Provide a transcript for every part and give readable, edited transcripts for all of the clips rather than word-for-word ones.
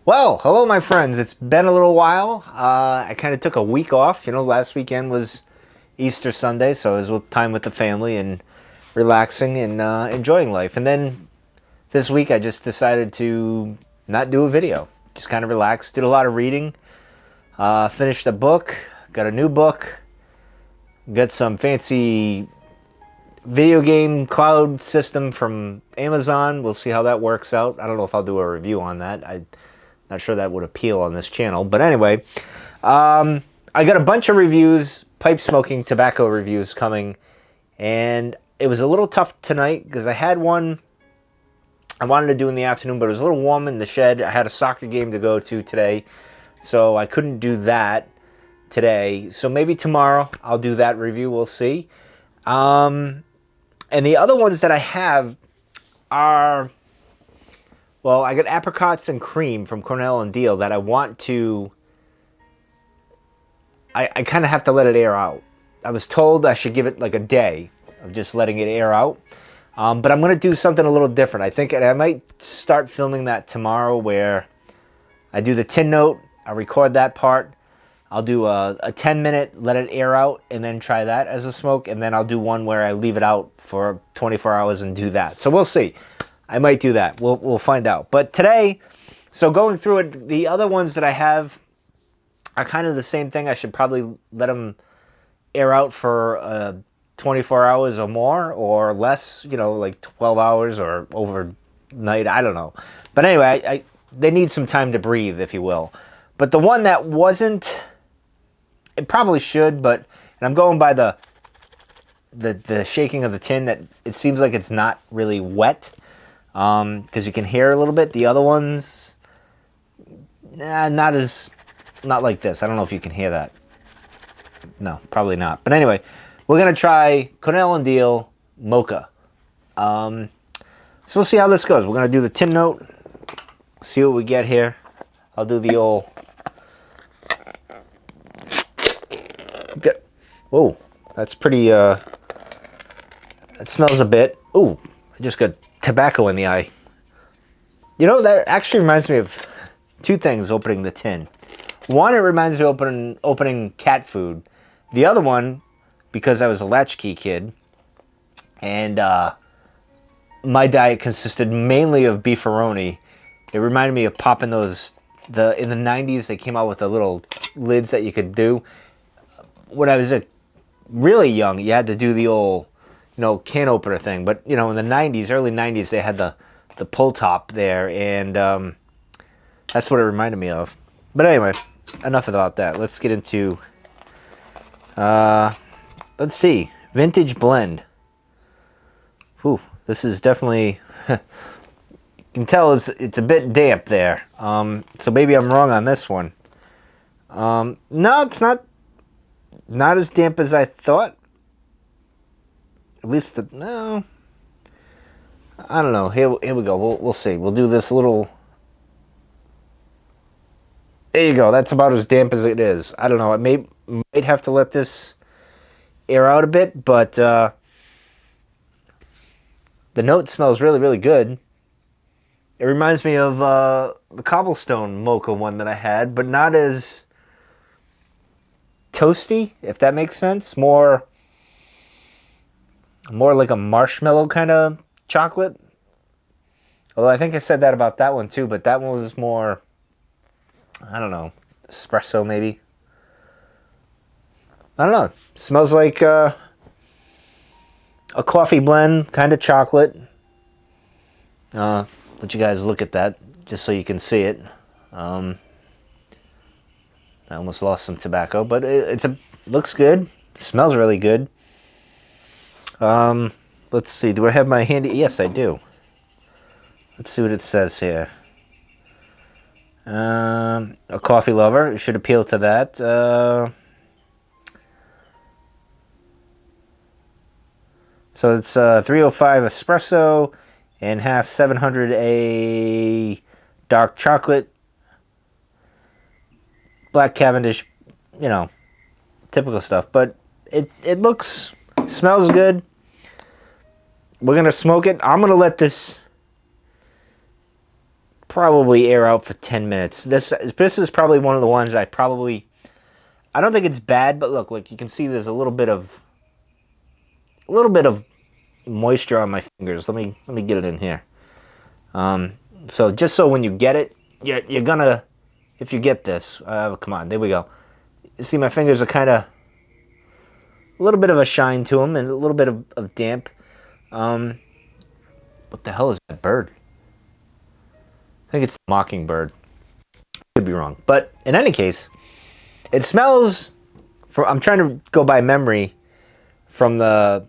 Well, hello, my friends. It's been a little while. I kind of took a week off. Last weekend was Easter Sunday, so it was with time with the family and relaxing and enjoying life. And then this week, I just decided to not do a video. Just kind of relax. Did a lot of reading. Finished a book. Got a new book. Got some fancy video game cloud system from Amazon. We'll see how that works out. I don't know if I'll do a review on that. I'm not sure that would appeal on this channel. But anyway, I got a bunch of reviews, pipe smoking tobacco reviews coming. And it was a little tough tonight because I had one I wanted to do in the afternoon, but it was a little warm in the shed. I had a soccer game to go to today, so I couldn't do that today. So maybe tomorrow I'll do that review. We'll see. And the other ones that I have are, well, I got apricots and cream from Cornell and Deal that I want to, I kind of have to let it air out. I was told I should give it like a day of just letting it air out. But I'm going to do something a little different. I think I might start filming that tomorrow where I do the tin note, I record that part, I'll do a 10-minute, let it air out, and then try that as a smoke, and then I'll do one where I leave it out for 24 hours and do that. So we'll see. I might do that. We'll find out. But today, so going through it, the other ones that I have are kind of the same thing. I should probably let them air out for 24 hours or more or less, like 12 hours or overnight. I don't know. But anyway, they need some time to breathe, if you will. But the one that wasn't, it probably should, but, and I'm going by the shaking of the tin, that it seems like it's not really wet, because you can hear a little bit. The other ones, not like this. I don't know if you can hear that. No, probably not. But anyway, we're going to try Cornell and Deal Mocha. So we'll see how this goes. We're going to do the tin note, see what we get here. I'll do the old... Whoa, that's pretty... It smells a bit... Ooh, I just got tobacco in the eye. That actually reminds me of two things opening the tin. One, it reminds me of opening cat food. The other one, because I was a latchkey kid, and my diet consisted mainly of beefaroni. It reminded me of popping those, in the 90s, they came out with the little lids that you could do. When I was really young, you had to do the old, can opener thing. But, in the 90s, early 90s, they had the pull top there, and that's what it reminded me of. But anyway, enough about that. Let's get into... let's see. Vintage blend. Whew, this is definitely... you can tell it's a bit damp there. So maybe I'm wrong on this one. No, it's not as damp as I thought. At least, no. I don't know. Here we go. We'll see. We'll do this little... There you go. That's about as damp as it is. I don't know. I might have to let this air out a bit, but the note smells really, really good. It reminds me of the cobblestone mocha one that I had, but not as toasty, if that makes sense. More like a marshmallow kind of chocolate. Although I think I said that about that one too, but that one was more, I don't know, espresso maybe. I don't know. Smells like a coffee blend, kind of chocolate. Let you guys look at that just so you can see it. I almost lost some tobacco, but looks good. Smells really good. Let's see. Do I have my handy? Yes, I do. Let's see what it says here. A coffee lover. It should appeal to that. So it's 305 espresso and half 700 a dark chocolate. Black Cavendish, typical stuff. But it smells good. We're going to smoke it. I'm going to let this probably air out for 10 minutes. This is probably one of the ones I don't think it's bad, but look, like you can see there's a little bit of moisture on my fingers. Let me get it in here. So just so when you get it, you're gonna, if you get this, come on, there we go. You see my fingers are kind of a little bit of a shine to them and a little bit of damp. What the hell is that bird? I think it's the mockingbird. Could be wrong, but in any case, it smells. I'm trying to go by memory from the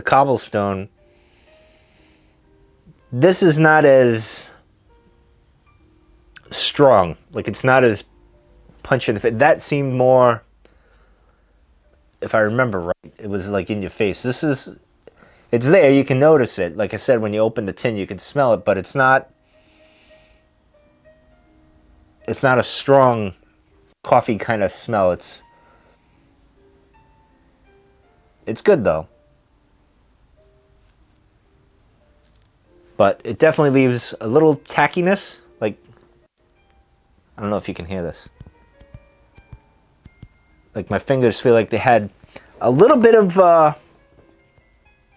cobblestone. This is not as strong. Like it's not as punching. That seemed more. If I remember right, it was like in your face. It's there. You can notice it. Like I said, when you open the tin, you can smell it, but it's not. It's not a strong coffee kind of smell. It's good though. But it definitely leaves a little tackiness. Like, I don't know if you can hear this. Like my fingers feel like they had a little bit of,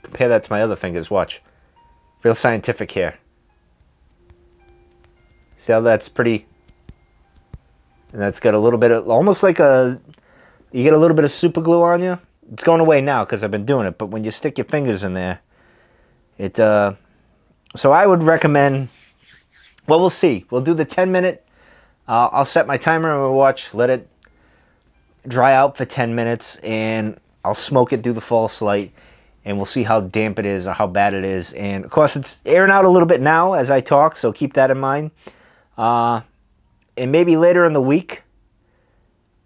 compare that to my other fingers, watch. Real scientific here. See how that's pretty, and that's got a little bit of, almost like you get a little bit of super glue on you. It's going away now because I've been doing it, but when you stick your fingers in there, so I would recommend, well, we'll see. We'll do the 10-minute. I'll set my timer on my watch, let it dry out for 10 minutes, and I'll smoke it, do the false light, and we'll see how damp it is or how bad it is. And, of course, it's airing out a little bit now as I talk, so keep that in mind. And maybe later in the week,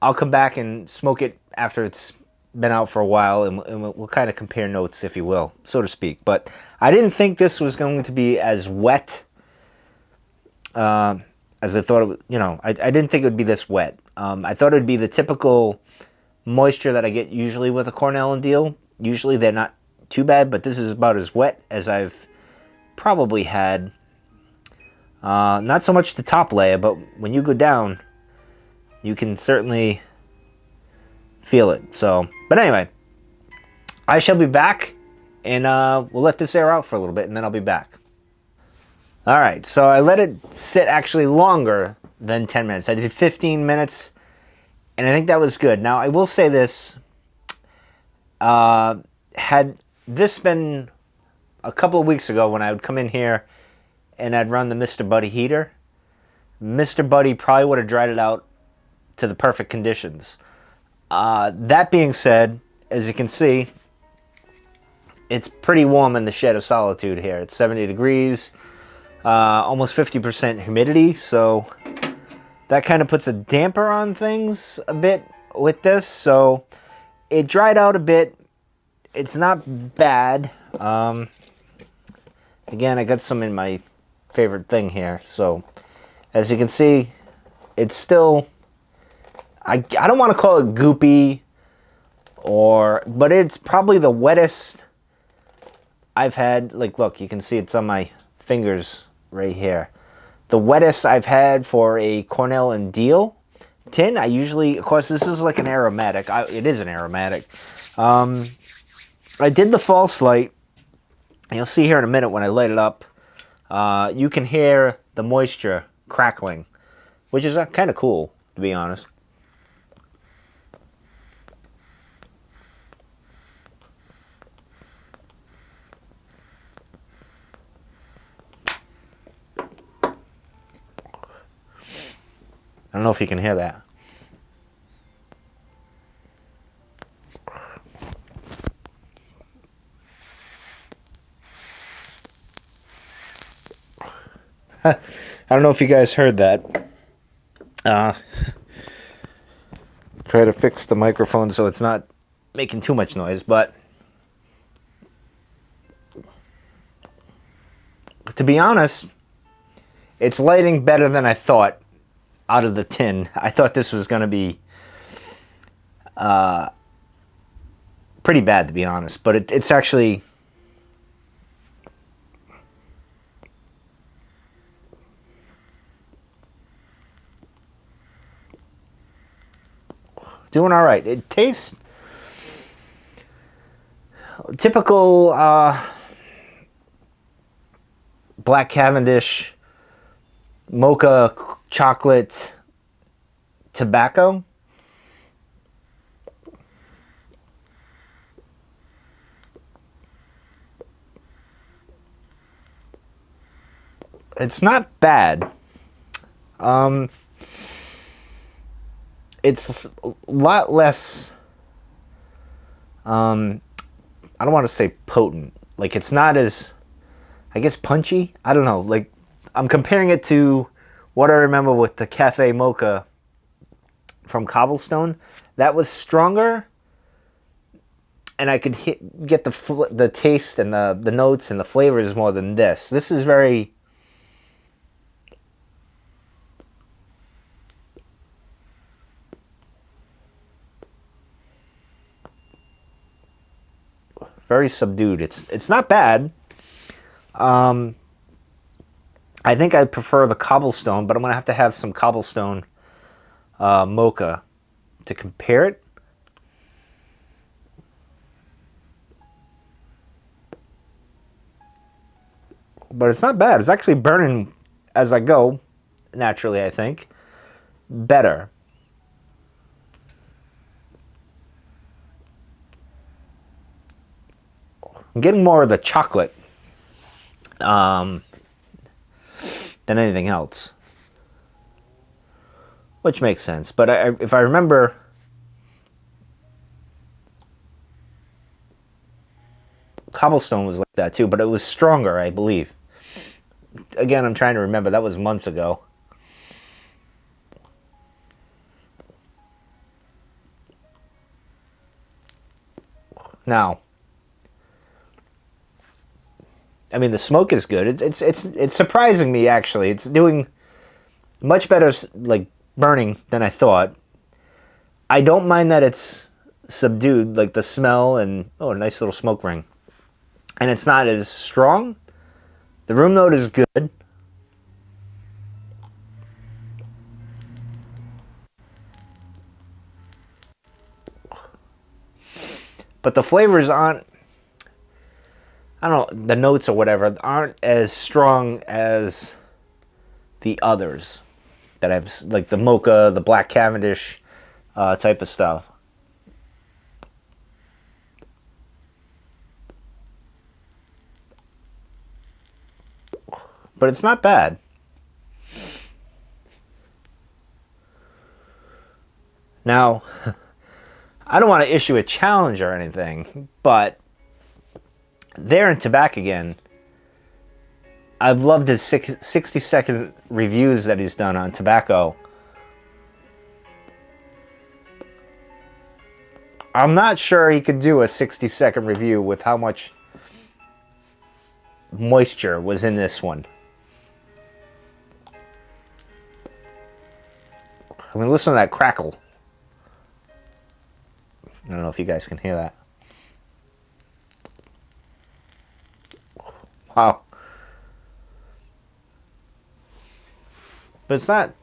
I'll come back and smoke it after it's been out for a while, and we'll kind of compare notes, if you will, so to speak. But I didn't think this was going to be as wet as I thought it would. You know, I didn't think it would be this wet. I thought it would be the typical moisture that I get usually with a Cornell and Deal. Usually they're not too bad, but this is about as wet as I've probably had. Not so much the top layer, but when you go down, you can certainly feel it. So, but anyway, I shall be back, and we'll let this air out for a little bit, and then I'll be back. All right, so I let it sit actually longer than 10 minutes. I did 15 minutes, and I think that was good. Now, I will say this. Had this been a couple of weeks ago when I would come in here and I'd run the Mr. Buddy heater, Mr. Buddy probably would have dried it out to the perfect conditions. That being said, as you can see, it's pretty warm in the Shed of Solitude here. It's 70 degrees, almost 50% humidity, so that kind of puts a damper on things a bit with this. So it dried out a bit. It's not bad. Again, I got some in my favorite thing here. So as you can see, it's still, I don't want to call it goopy, but it's probably the wettest I've had. Like, look, you can see it's on my fingers right here. The wettest I've had for a Cornell and Deal tin. I usually, of course, this is like an aromatic. It is an aromatic. I did the false light. You'll see here in a minute when I light it up. You can hear the moisture crackling, which is kind of cool, to be honest. I don't know if you can hear that. I don't know if you guys heard that. Try to fix the microphone so it's not making too much noise, but to be honest, it's lighting better than I thought out of the tin. I thought this was going to be pretty bad, to be honest, but it's actually, doing all right. It tastes typical Black Cavendish mocha chocolate tobacco. It's not bad. It's a lot less. I don't want to say potent. Like it's not as, I guess, punchy. I don't know. Like I'm comparing it to what I remember with the Cafe Mocha from Cobblestone. That was stronger, and I could get the taste and the notes and the flavors more than this. This is very very subdued. It's not bad. I think I prefer the Cobblestone, but I'm gonna have to have some Cobblestone Mocha to compare it. But it's not bad. It's actually burning as I go, naturally, I think. Better. I'm getting more of the chocolate than anything else. Which makes sense. But if I remember, Cobblestone was like that too, but it was stronger, I believe. Again, I'm trying to remember. That was months ago. Now, I mean, the smoke is good. It's surprising me actually. It's doing much better, like burning, than I thought. I don't mind that it's subdued, like the smell and oh, a nice little smoke ring, and it's not as strong. The room note is good. But the flavors aren't, I don't know, the notes or whatever aren't as strong as the others that I've, like the Mocha, the Black Cavendish type of stuff. But it's not bad. Now, I don't want to issue a challenge or anything, but there and back again, I've loved his 60-second reviews that he's done on tobacco. I'm not sure he could do a 60-second review with how much moisture was in this one. I mean, listen to that crackle. I don't know if you guys can hear that. Wow. But it's not...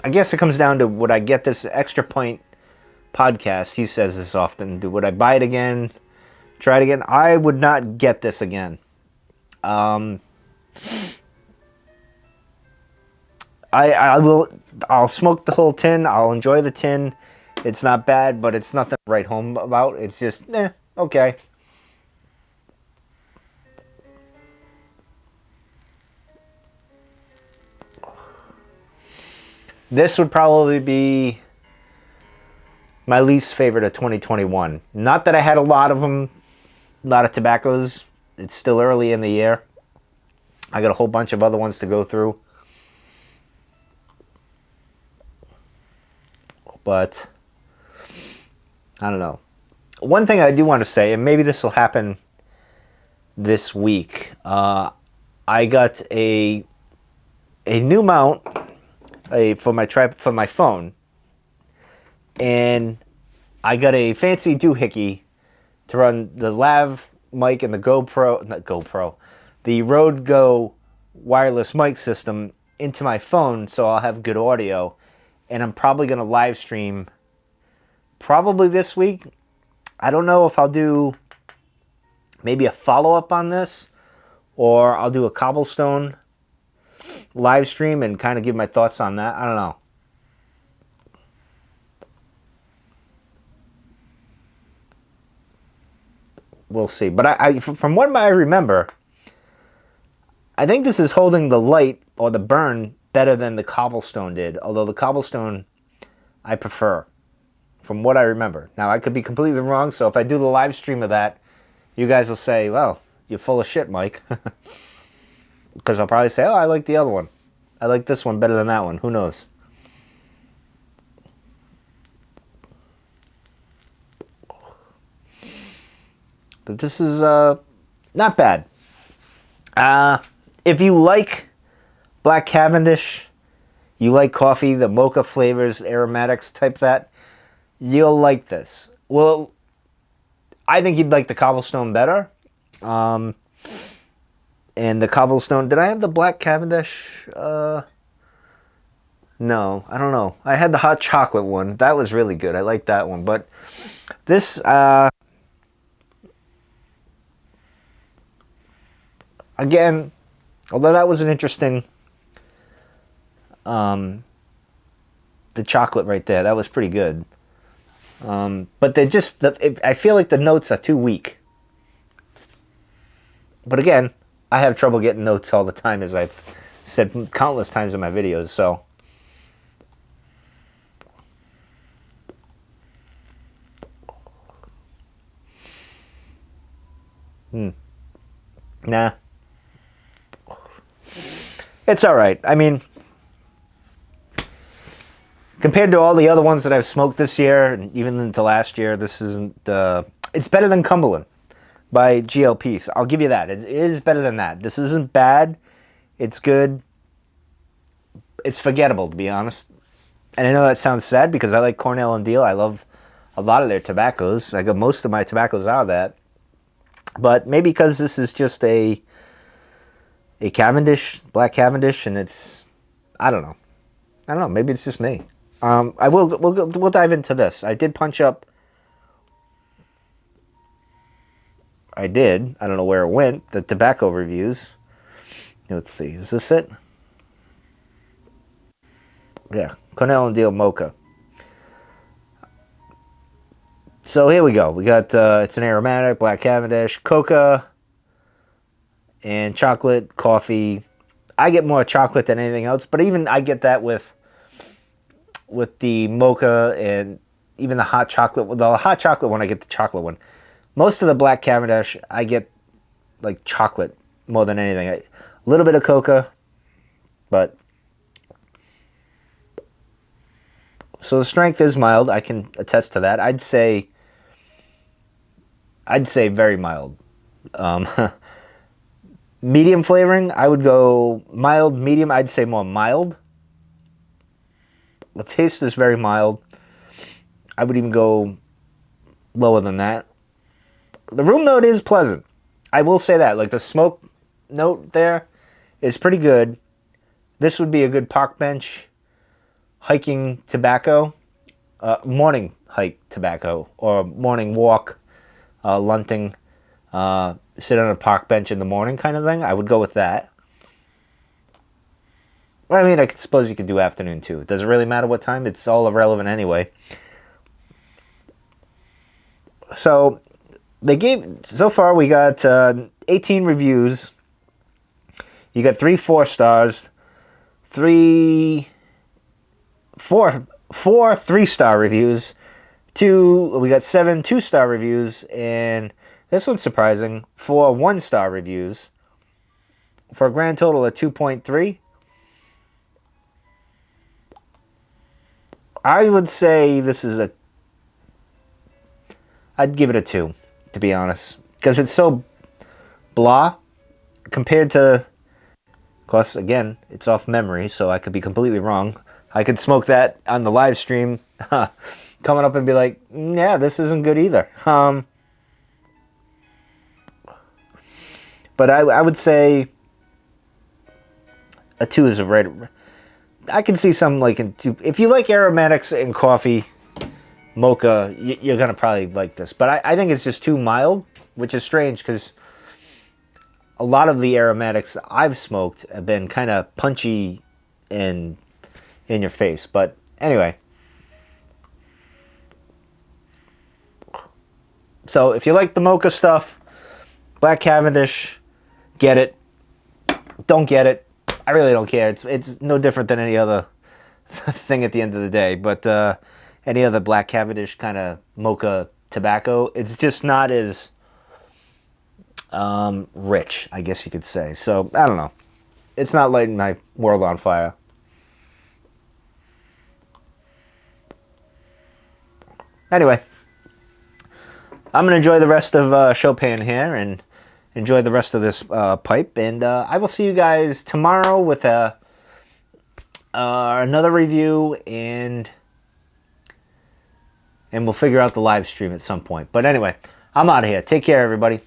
I guess it comes down to, would I get this Extra Point podcast? He says this often. Would I buy it again? Try it again? I would not get this again. I will. I'll smoke the whole tin. I'll enjoy the tin. It's not bad, but it's nothing to write home about. It's just, okay. This would probably be my least favorite of 2021. Not that I had a lot of them, a lot of tobaccos. It's still early in the year. I got a whole bunch of other ones to go through. But I don't know. One thing I do want to say, and maybe this will happen this week. I got a new mount for my phone, and I got a fancy doohickey to run the lav mic and the GoPro, not GoPro, the Rode Go wireless mic system into my phone, so I'll have good audio. And I'm probably going to live stream probably this week. I don't know if I'll do maybe a follow-up on this, or I'll do a cobblestone live stream and kind of give my thoughts on that. I don't know. We'll see. But from what I remember, I think this is holding the light or the burn better than the cobblestone did. Although the cobblestone I prefer, from what I remember. Now, I could be completely wrong, so if I do the live stream of that, you guys will say, well, you're full of shit, Mike. Because I'll probably say, oh, I like the other one. I like this one better than that one. Who knows? But this is not bad. If you like Black Cavendish, you like coffee, the mocha flavors, aromatics type that, you'll like this. Well, I think you'd like the cobblestone better. And the cobblestone, did I have the Black Cavendish? No, I don't know. I had the hot chocolate one. That was really good. I like that one. But this, again, although that was an interesting, the chocolate right there, that was pretty good. But they just, I feel like the notes are too weak. But again, I have trouble getting notes all the time, as I've said countless times in my videos, so. Nah. It's alright. I mean, compared to all the other ones that I've smoked this year, and even into last year, this isn't, it's better than Cumberland by GLPs. I'll give you that. It is better than that. This isn't bad. It's good. It's forgettable, to be honest. And I know that sounds sad because I like Cornell and Deal. I love a lot of their tobaccos. I got most of my tobaccos out of that. But maybe because this is just a Cavendish, Black Cavendish, and it's, I don't know. Maybe it's just me. We'll dive into this. I did punch up. I did. I don't know where it went. The tobacco reviews. Let's see. Is this it? Yeah. Cornell and Deal Mocha. So here we go. We got, it's an aromatic, Black Cavendish, coca, and chocolate, coffee. I get more chocolate than anything else, but even I get that with the mocha and even the hot chocolate. The hot chocolate one, I get the chocolate one. Most of the Black Cavendish, I get like chocolate more than anything. A little bit of coca, but so the strength is mild. I can attest to that. I'd say very mild. Medium flavoring, I would go mild, medium. I'd say more mild. The taste is very mild. I would even go lower than that. The room note is pleasant. I will say that. Like the smoke note there is pretty good. This would be a good park bench hiking tobacco. Morning hike tobacco. Or morning walk, lunting. Sit on a park bench in the morning kind of thing. I would go with that. I mean, I suppose you could do afternoon too. Does it really matter what time? It's all irrelevant anyway. So, so far we got 18 reviews. You got 3 4-stars, 4 3-star reviews, we got 7 2-star reviews, and this one's surprising, 4 1-star reviews, for a grand total of 2.3. I would say this is I'd give it a 2, to be honest. Because it's so blah compared to, of course, again, it's off memory, so I could be completely wrong. I could smoke that on the live stream, coming up and be like, yeah, this isn't good either. But I would say a 2 is a right. I can see some like in 2. If you like aromatics in coffee, Mocha, you're gonna probably like this. But I think it's just too mild, which is strange because a lot of the aromatics I've smoked have been kind of punchy and in your face. But anyway, so if you like the Mocha stuff, Black Cavendish, get it. Don't get it. I really don't care. It's no different than any other thing at the end of the day. But any other Black Cavendish kind of Mocha tobacco, it's just not as rich, I guess you could say. So I don't know. It's not lighting my world on fire. Anyway, I'm gonna enjoy the rest of Chopin here and enjoy the rest of this pipe, and I will see you guys tomorrow with another review, and we'll figure out the live stream at some point. But anyway, I'm out of here. Take care, everybody.